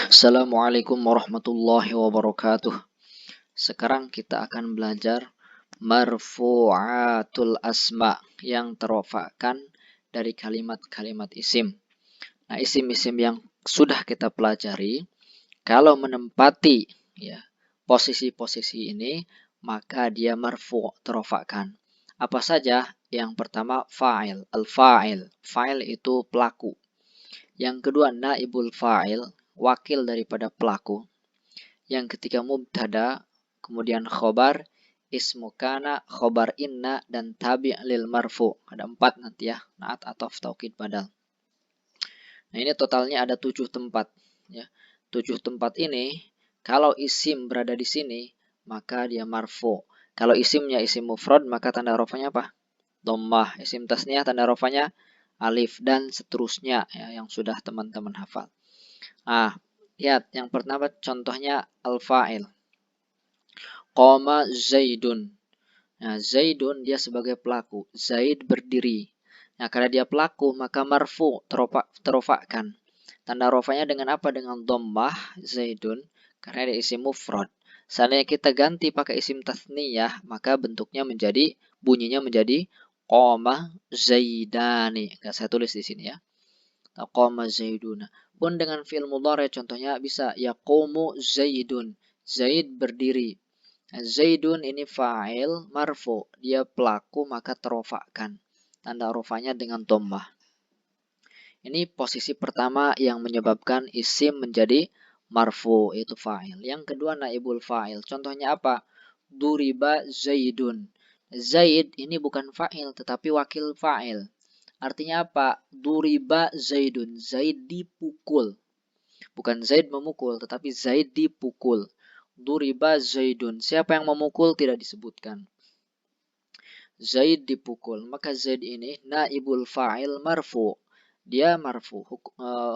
Assalamualaikum warahmatullahi wabarakatuh. Sekarang kita akan belajar marfu'atul asma yang terofakkan dari kalimat-kalimat isim. Nah, isim-isim yang sudah kita pelajari, kalau menempati posisi-posisi ini, maka dia marfu' terofakkan. Apa saja? Yang pertama fa'il, al-fa'il. Fa'il itu pelaku. Yang kedua naibul fa'il, wakil daripada pelaku. Yang ketiga mubtada, kemudian khobar, ismu kana, khobar inna, dan tabi' lil marfu. Ada 4 nanti ya, naat, atof, taukid, badal. Nah, ini totalnya ada 7 tempat. Ya. 7 tempat ini, kalau isim berada di sini, maka dia marfu. Kalau isimnya isim mufrad, maka tanda rofanya apa? Dhammah. Isim tasniyah, tanda rofanya alif, dan seterusnya ya, yang sudah teman-teman hafal. Nah, lihat yang pertama contohnya al-fa'il. Qama Zaidun. Nah, Zaidun dia sebagai pelaku. Zaid berdiri. Nah, karena dia pelaku, maka marfu, terofakkan. Tanda rofanya dengan apa? Dengan dhammah Zaidun, karena dia isim mufrad. Seandainya kita ganti pakai isim tasniyah, maka bunyinya menjadi qama Zaidani. Enggak saya tulis di sini ya. Qama Zaiduna. Pun dengan fi'il mudhari contohnya bisa yaqumu Zaidun. Zaid berdiri. Zaidun ini fa'il marfu, dia pelaku maka terofakkan. Tanda rofanya dengan dhammah. Ini posisi pertama yang menyebabkan isim menjadi marfu, itu fa'il. Yang kedua naibul fa'il. Contohnya apa? Duriba Zaidun. Zaid ini bukan fa'il tetapi wakil fa'il. Artinya apa? Duriba Zaidun. Zaid dipukul. Bukan Zaid memukul, tetapi Zaid dipukul. Duriba Zaidun. Siapa yang memukul tidak disebutkan. Zaid dipukul. Maka Zaid ini naibul fa'il marfu. Dia marfu.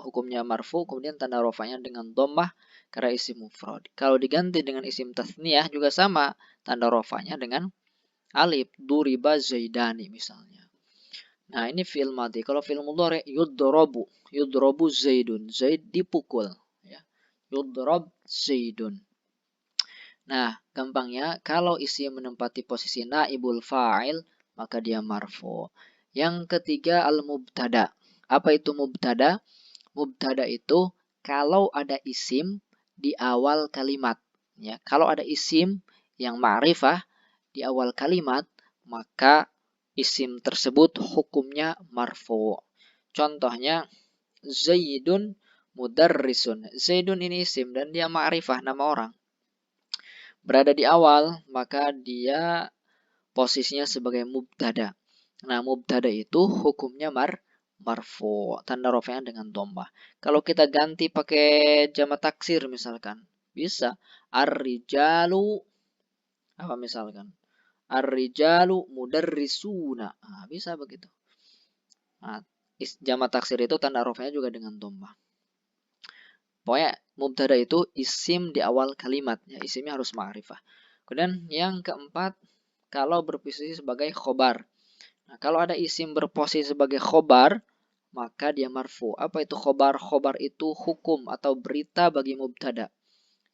Hukumnya marfu, kemudian tanda rofanya dengan dhammah karena isim mufrad. Kalau diganti dengan isim tasniyah juga sama. Tanda rofanya dengan alif. Duriba Zaidani misalnya. Nah, ini fi'il madhi. Kalau fi'il mudhari yudrabu. Yudrabu Zaidun. Zaid dipukul. Ya. Yudrab Zaidun. Nah, gampangnya kalau isim menempati posisi naibul fa'il, maka dia marfu. Yang ketiga al-mubtada. Apa itu mubtada? Mubtada itu kalau ada isim di awal kalimat. Ya, kalau ada isim yang ma'rifah di awal kalimat, maka isim tersebut hukumnya marfu. Contohnya Zaidun mudarrisun. Zaidun ini isim dan dia ma'rifah, nama orang. Berada di awal, maka dia posisinya sebagai mubtada. Nah, mubtada itu hukumnya marfu. Tanda rofanya dengan dhammah. Kalau kita ganti pakai jamak taksir misalkan, bisa ar-rijalu apa misalkan? Ar-rijalu mudarrisuna. Nah, bisa begitu. Nah, jamak taksir itu tanda rofanya juga dengan dhammah. Pokoknya mubtada itu isim di awal kalimat. Ya, isimnya harus ma'rifah. Kemudian yang keempat, kalau berposisi sebagai khobar. Nah, kalau ada isim berposisi sebagai khobar, maka dia marfu. Apa itu khobar? Khobar itu hukum atau berita bagi mubtada.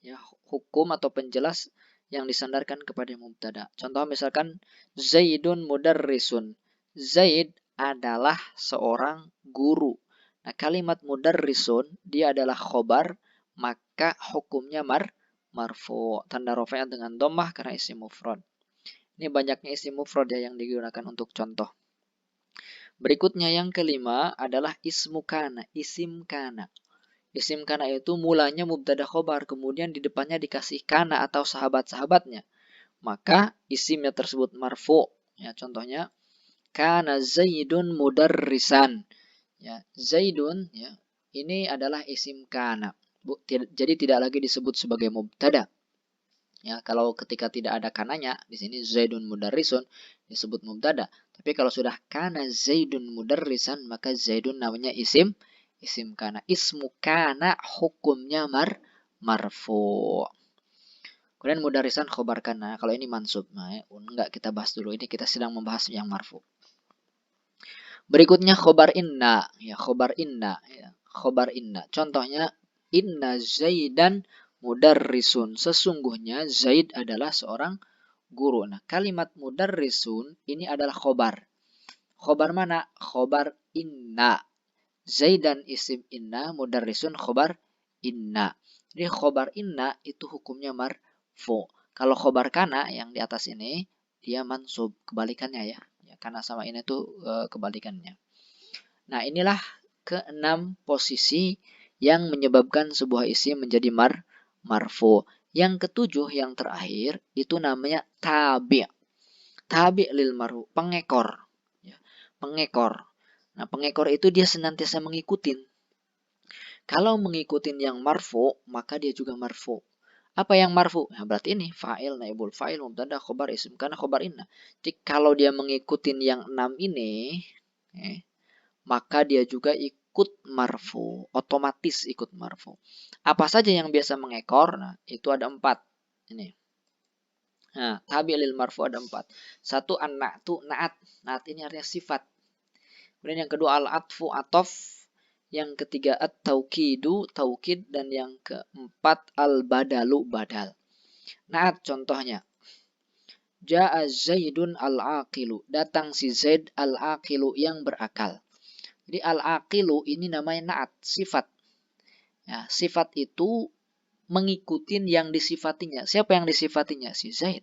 Ya, hukum atau penjelas yang disandarkan kepada mubtada. Contoh misalkan Zaidun mudarrisun. Zaid adalah seorang guru. Nah, kalimat mudarrisun dia adalah khobar, maka hukumnya marfu. Tanda rofanya dengan dhammah karena isim mufrad. Ini banyaknya isim mufrad ya yang digunakan untuk contoh. Berikutnya yang kelima adalah ismu kana, isim kana. Isim kana itu mulanya mubtada khobar, kemudian di depannya dikasih kana atau sahabat-sahabatnya. Maka isimnya tersebut marfu. Ya, contohnya kana Zaidun mudarrisan. Ya, Zaidun ya, ini adalah isim kana. Jadi tidak lagi disebut sebagai mubtada. Ya, kalau ketika tidak ada kananya, di sini Zaidun mudarrisun disebut mubtada. Tapi kalau sudah kana Zaidun mudarrisan, maka Zaidun namanya isim kana. Ismu kana hukumnya marfu. Kemudian mudarrisan khobar kana. Kalau ini mansub. Nah, enggak kita bahas dulu. Ini kita sedang membahas yang marfu. Berikutnya khobar inna. Ya, khobar inna. Ya, khobar inna. Contohnya Inna Zaidan mudarrisun. Sesungguhnya Zaid adalah seorang guru. Nah, kalimat mudarrisun ini adalah khobar. Khobar mana? Khobar inna. Zaidan isim inna, mudarrisun khobar inna. Jadi khobar inna itu hukumnya marfu. Kalau khobar kana yang di atas ini dia mansub, kebalikannya ya. Karena sama ini tuh kebalikannya. Nah, inilah keenam posisi yang menyebabkan sebuah isim menjadi marfu. Yang ketujuh, yang terakhir, itu namanya tabi'. Tabi' lil marfu, pengekor. Ya, pengekor. Nah, pengekor itu dia senantiasa mengikutin. Kalau mengikutin yang marfu, maka dia juga marfu. Apa yang marfu? Nah, berarti ini fa'il, naibul fa'il, mubtada, khobar isim, karena khobar inna. Jadi kalau dia mengikutin yang 6 ini, maka dia juga ikut marfu, otomatis ikut marfu. Apa saja yang biasa mengekor? Nah, itu ada 4. Ini. Nah, tabi' lil marfu ada 4. 1 an-na'tu, na'at. Na'at ini artinya sifat. Kemudian yang kedua al-atfu, atof. Yang ketiga at-taukidu, taukid. Dan yang keempat al-badalu, badal. Na'at contohnya. Ja'a Zaidun al-aqilu. Datang si Zaid al-aqilu yang berakal. Jadi al-aqilu ini namanya na'at, sifat. Ya, sifat itu mengikuti yang disifatinya. Siapa yang disifatinya? Si Zaid.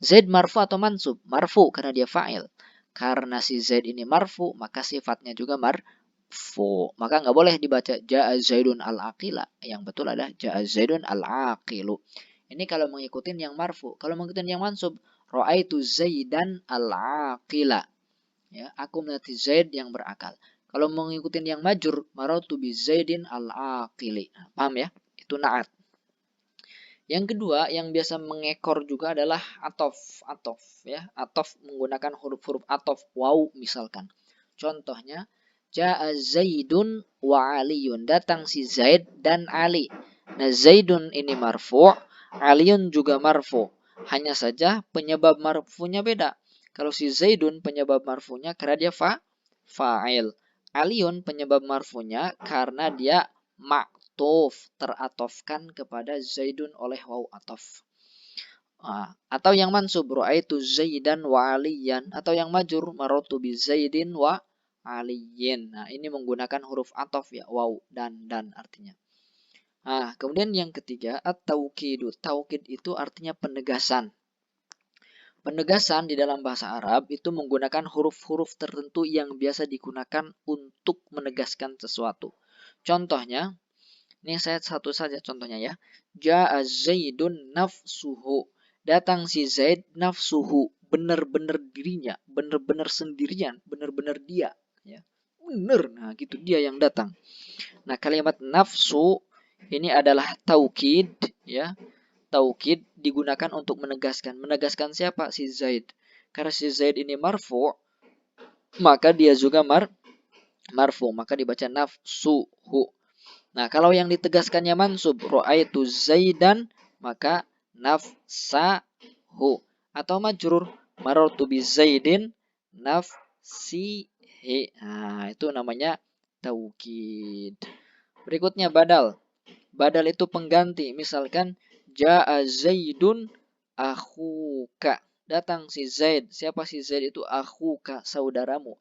Zaid marfu atau mansub? Marfu karena dia fa'il. Karena si Zaid ini marfu, maka sifatnya juga marfu. Maka nggak boleh dibaca ja'a Zaidun al-aqila. Yang betul adalah ja'a Zaidun al-aqilu. Ini kalau mengikuti yang marfu. Kalau mengikuti yang mansub, ra'aitu Zaidan al-aqila. Ya, aku melihat Zaid yang berakal. Kalau mengikuti yang majur, maratu bi Zaidin al-aqili. Nah, paham ya? Itu na'at. Yang kedua, yang biasa mengekor juga adalah atof. Atof ya. Atof menggunakan huruf-huruf atof, waw misalkan. Contohnya, ja'a Zaidun wa Aliyun. Datang si Zaid dan Ali. Nah, Zaidun ini marfu', Aliyun juga marfu'. Hanya saja penyebab marfu'nya beda. Kalau si Zaidun penyebab marfu'nya karena dia fa'il. Aliyun penyebab marfu'nya karena dia maktuf, teratofkan kepada Zaidun oleh waw atof. Atau yang mansub, ra'aitu Zaidan wa Aliyan. Atau yang majur, maratu bi Zaidin wa Aliyin. Nah, ini menggunakan huruf atof ya, waw dan artinya. Kemudian yang ketiga, at-taukidu. Taukid itu artinya penegasan. Penegasan di dalam bahasa Arab itu menggunakan huruf-huruf tertentu yang biasa digunakan untuk menegaskan sesuatu. Contohnya, ini saya satu saja contohnya ya. Ja'a Zaidun nafsuhu. Datang si Zaid nafsuhu. Benar-benar dirinya. Benar-benar sendirian. Benar-benar dia. Ya. Benar. Nah gitu dia yang datang. Nah kalimat nafsu ini adalah taukid. Ya. Taukid digunakan untuk menegaskan. Menegaskan siapa? Si Zaid. Karena si Zaid ini marfu. Maka dia juga marfu. Maka dibaca nafsuhu. Nah, kalau yang ditegaskannya mansub, ra'aitu Zaidan, maka nafsahu. Atau majrur, marartu bi Zaidin nafsihi. Nah, itu namanya taukid. Berikutnya badal. Badal itu pengganti. Misalkan, ja'a Zaidun akhuka. Datang si Zaid. Siapa si Zaid itu? Akhuka, saudaramu.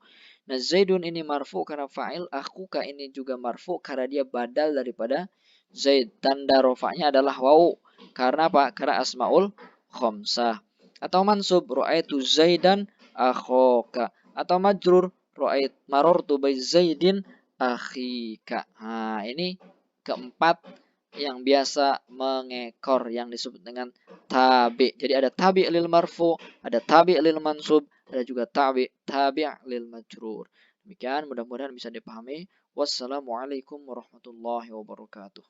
Nah, Zaidun ini marfu karena fa'il, akhuka ini juga marfu karena dia badal daripada Zaid. Tanda rofa'nya adalah waw. Karena apa? Karena asmaul khamsah. Atau mansub, ra'aitu Zaidan akhoka. Atau majrur, ra'ait marartu bi Zaidin akhika. Nah, ini keempat yang biasa mengekor yang disebut dengan tabi. Jadi ada tabi lil marfu, ada tabi lil mansub, ada juga tabi' lil majrur. Demikian mudah-mudahan bisa dipahami. Wassalamualaikum warahmatullahi wabarakatuh.